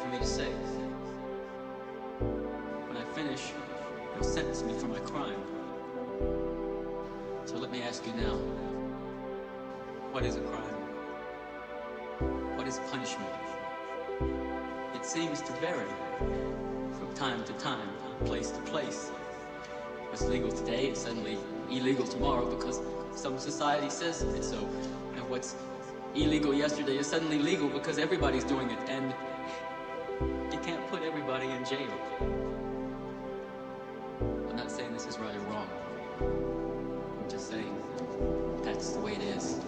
for me to say. When I finish, you'll sentence me for my crime. So let me ask you now, what is a crime? What is punishment? It seems to vary from time to time, place to place. What's legal today is suddenly illegal tomorrow because some society says it's so. And what's illegal yesterday is suddenly legal because everybody's doing it, and you can't put everybody in jail. I'm not saying this is right or wrong. I'm just saying that's the way it is.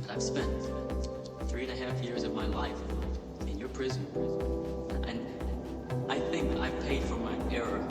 I've spent 3.5 years of my life in your prison, and I think I've paid for my error.